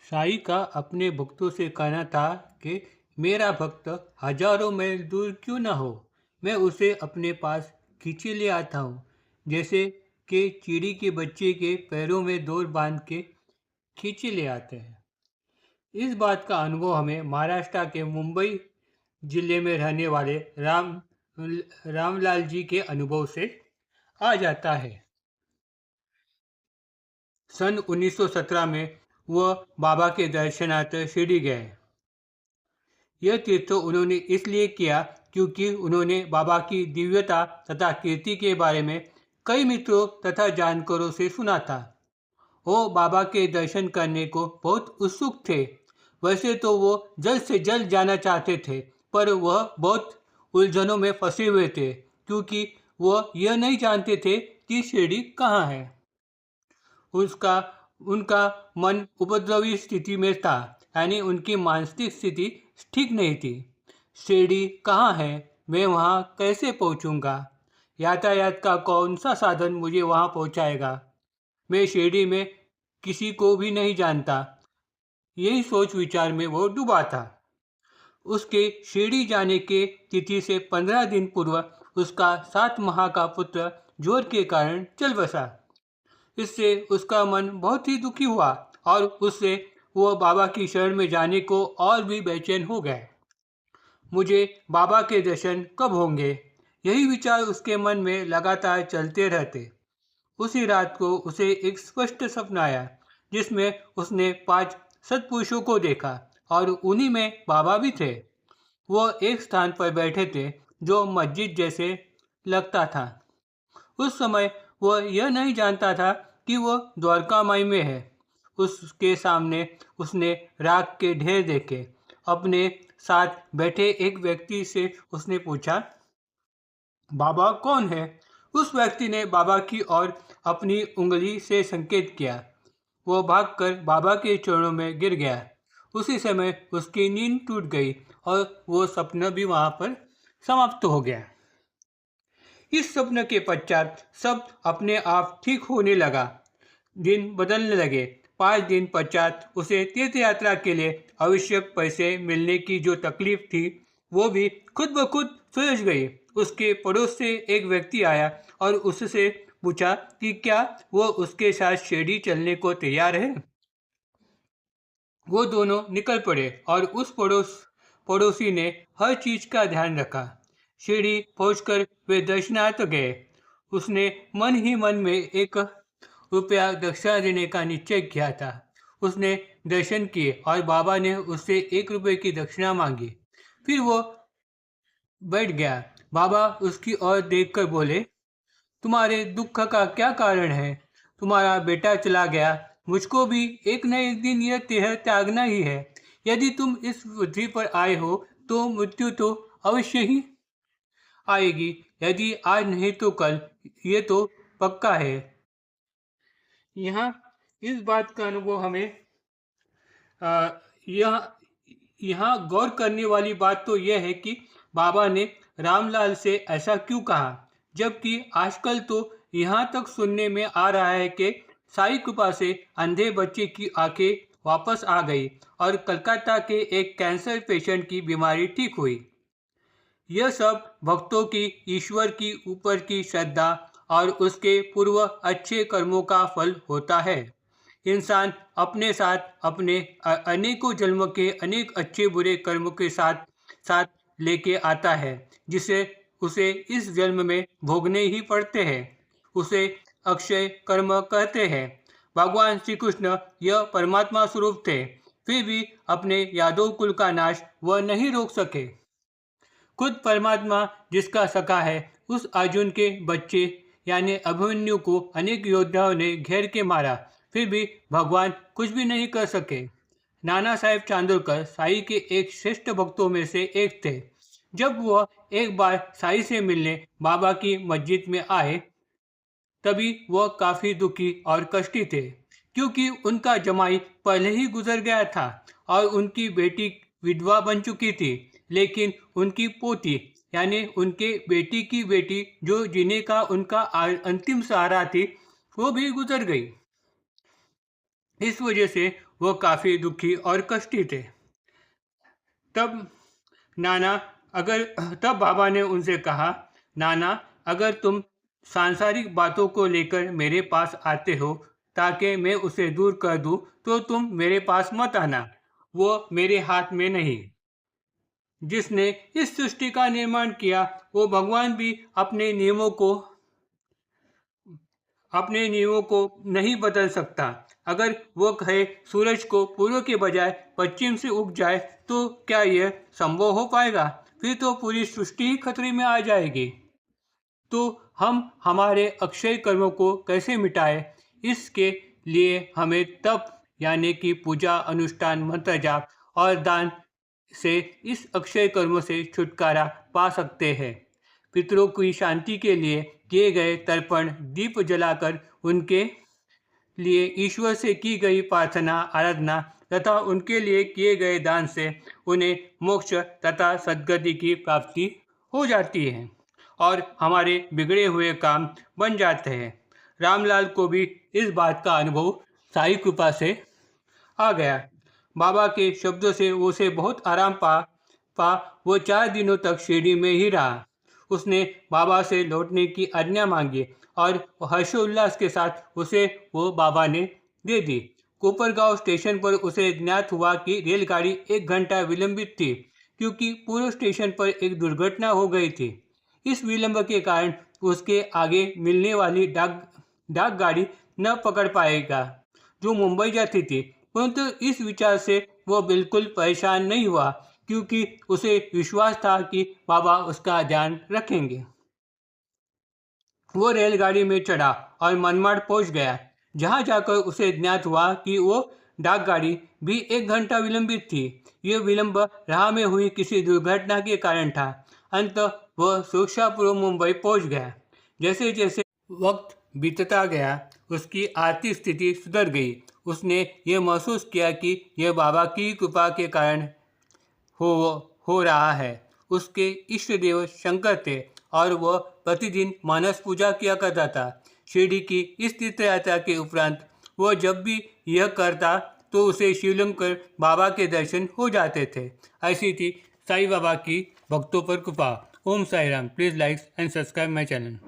साईं का अपने भक्तों से कहना था कि मेरा भक्त हजारों मील दूर क्यों ना हो, मैं उसे अपने पास खींचे ले आता हूँ, जैसे कि चिड़ी के बच्चे के पैरों में डोर बांध के खींचे ले आते हैं। इस बात का अनुभव हमें महाराष्ट्र के मुंबई जिले में रहने वाले रामलाल जी के अनुभव से आ जाता है। सन 1917 में वह बाबा के दर्शनार्थ शिरडी गए। यह तीर्थ उन्होंने इसलिए किया क्योंकि उन्होंने बाबा की दिव्यता तथा कीर्ति के बारे में कई मित्रों तथा जानकारों से सुना था। वो बाबा के दर्शन करने को बहुत उत्सुक थे। वैसे तो वो जल्द से जल्द जाना चाहते थे, पर वह बहुत उलझनों में फंसे हुए थे क्योंकि वह यह नहीं जानते थे कि शिरडी कहाँ है। उसका उनका मन उपद्रवी स्थिति में था, यानी उनकी मानसिक स्थिति ठीक नहीं थी। शिरडी कहाँ है, मैं वहाँ कैसे पहुँचूँगा, यातायात का कौन सा साधन मुझे वहाँ पहुँचाएगा, मैं शिरडी में किसी को भी नहीं जानता। यही सोच विचार में वो डूबा था। उसके शिरडी जाने के तिथि से 15 दिन पूर्व उसका 7 माह का पुत्र ज्वर के कारण चल बसा। इससे उसका मन बहुत ही दुखी हुआ और उससे वह बाबा की शरण में जाने को और भी बेचैन हो गए। मुझे बाबा के दर्शन कब होंगे, यही विचार उसके मन में लगातार चलते रहते। उसी रात को उसे एक स्पष्ट सपना आया जिसमें उसने 5 सत्पुरुषों को देखा और उन्हीं में बाबा भी थे। वो एक स्थान पर बैठे थे जो मस्जिद जैसे लगता था। उस समय वह यह नहीं जानता था कि वह द्वारका माई में है। उसके सामने उसने राख के ढेर देखे। अपने साथ बैठे एक व्यक्ति से उसने पूछा, बाबा कौन है? उस व्यक्ति ने बाबा की ओर अपनी उंगली से संकेत किया। वो भागकर बाबा के चरणों में गिर गया। उसी समय उसकी नींद टूट गई और वो सपना भी वहाँ पर समाप्त हो गया। इस स्वप्न के पश्चात सब अपने आप ठीक होने लगा। दिन बदलने लगे। 5 दिन पश्चात उसे तीर्थ यात्रा के लिए आवश्यक पैसे मिलने की जो तकलीफ थी, वो भी खुद ब खुद सुलझ गई। उसके पड़ोस से एक व्यक्ति आया और उससे पूछा कि क्या वो उसके साथ शिरडी चलने को तैयार है। वो दोनों निकल पड़े और उस पड़ोसी ने हर चीज का ध्यान रखा। शिरडी पहुंचकर वे दर्शनार्थ गए। उसने मन ही मन में 1 रुपया दक्षिणा देने का निश्चय किया था। उसने दर्शन किए और बाबा ने उससे 1 रुपये की दक्षिणा मांगी। फिर वो बैठ गया। बाबा उसकी ओर देखकर बोले, तुम्हारे दुख का क्या कारण है? तुम्हारा बेटा चला गया, मुझको भी एक न एक दिन यह त्यागना ही है। यदि तुम इस पृथ्वी पर आए हो तो मृत्यु तो अवश्य ही आएगी। यदि आज नहीं तो कल, ये तो पक्का है। यहाँ इस बात का अनुभव हमें यह यहाँ गौर करने वाली बात तो यह है कि बाबा ने रामलाल से ऐसा क्यों कहा, जबकि आजकल तो यहाँ तक सुनने में आ रहा है कि साईं कृपा से अंधे बच्चे की आंखें वापस आ गई और कलकत्ता के एक कैंसर पेशेंट की बीमारी ठीक हुई। यह सब भक्तों की ईश्वर की ऊपर की श्रद्धा और उसके पूर्व अच्छे कर्मों का फल होता है। इंसान अपने साथ अपने अनेकों जन्म के अनेक अच्छे बुरे कर्म के साथ साथ लेके आता है, जिसे उसे इस जन्म में भोगने ही पड़ते हैं। उसे अक्षय कर्म कहते हैं। भगवान श्री कृष्ण यह परमात्मा स्वरूप थे, फिर भी अपने यादव कुल का नाश वह नहीं रोक सके। खुद परमात्मा जिसका सखा है, उस अर्जुन के बच्चे यानी अभिमन्यु को अनेक योद्धाओं ने घेर के मारा, फिर भी भगवान कुछ भी नहीं कर सके। नाना साहेब चांदोरकर साईं के एक श्रेष्ठ भक्तों में से एक थे। जब वह एक बार साईं से मिलने बाबा की मस्जिद में आए, तभी वह काफी दुखी और कष्टी थे, क्योंकि उनका जमाई पहले ही गुजर गया था और उनकी बेटी विधवा बन चुकी थी। लेकिन उनकी पोती यानी उनके बेटी की बेटी, जो जीने का उनका अंतिम सहारा थी, वो भी गुजर गई। इस वजह से वो काफ़ी दुखी और कष्टी थे। तब बाबा ने उनसे कहा, नाना, अगर तुम सांसारिक बातों को लेकर मेरे पास आते हो ताकि मैं उसे दूर कर दूं, तो तुम मेरे पास मत आना। वो मेरे हाथ में नहीं। जिसने इस सृष्टि का निर्माण किया, वो भगवान भी अपने नियमों को नहीं बदल सकता। अगर वो कहे सूरज को पूर्व के बजाय पश्चिम से उग जाए, तो क्या यह संभव हो पाएगा? फिर तो पूरी सृष्टि ही खतरे में आ जाएगी। तो हम हमारे अक्षय कर्मों को कैसे मिटाएं? इसके लिए हमें तप यानी कि पूजा, अनुष्ठान, मंत्र जाप और दान से इस अक्षय कर्मों से छुटकारा पा सकते हैं। पितरों की शांति के लिए किए गए तर्पण दीप जलाकर उनके लिए ईश्वर से की गई प्रार्थना, आराधना तथा उनके लिए किए गए दान से उन्हें मोक्ष तथा सद्गति की प्राप्ति हो जाती है और हमारे बिगड़े हुए काम बन जाते हैं। रामलाल को भी इस बात का अनुभव साई कृपा से आ गया। बाबा के शब्दों से उसे बहुत आराम पा वो 4 दिनों तक शिरडी में ही रहा। उसने बाबा से लौटने की आज्ञा मांगी और हर्षोल्लास के साथ उसे वो बाबा ने दे दी। कोपरगांव स्टेशन पर उसे ज्ञात हुआ कि रेलगाड़ी 1 घंटा विलंबित थी, क्योंकि पूर्व स्टेशन पर एक दुर्घटना हो गई थी। इस विलंब के कारण उसके आगे मिलने वाली डाक गाड़ी न पकड़ पाएगा जो मुंबई जाती थी। परंतु इस विचार से वो बिल्कुल परेशान नहीं हुआ, क्योंकि उसे विश्वास था कि बाबा उसका ध्यान रखेंगे। वो रेलगाड़ी में चढ़ा और मनमाड़ पहुंच गया, जहां जाकर उसे ज्ञात हुआ कि वो डाकगाड़ी भी 1 घंटा विलंबित थी। ये विलंब राह में हुई किसी दुर्घटना के कारण था। अंततः वह सुरक्षापूर्वक मुंबई पहुंच गया। जैसे जैसे वक्त बीतता गया, उसकी आर्थिक स्थिति सुधर गई। उसने ये महसूस किया कि यह बाबा की कृपा के कारण हो रहा है। उसके इष्ट देव शंकर थे और वह प्रतिदिन मानस पूजा किया करता था। शिरडी की इस तीर्थ यात्रा के उपरांत वह जब भी यह करता तो उसे शिवलिंग कर बाबा के दर्शन हो जाते थे। ऐसी थी साईं बाबा की भक्तों पर कृपा। Om Sai Ram. Please like and subscribe my channel.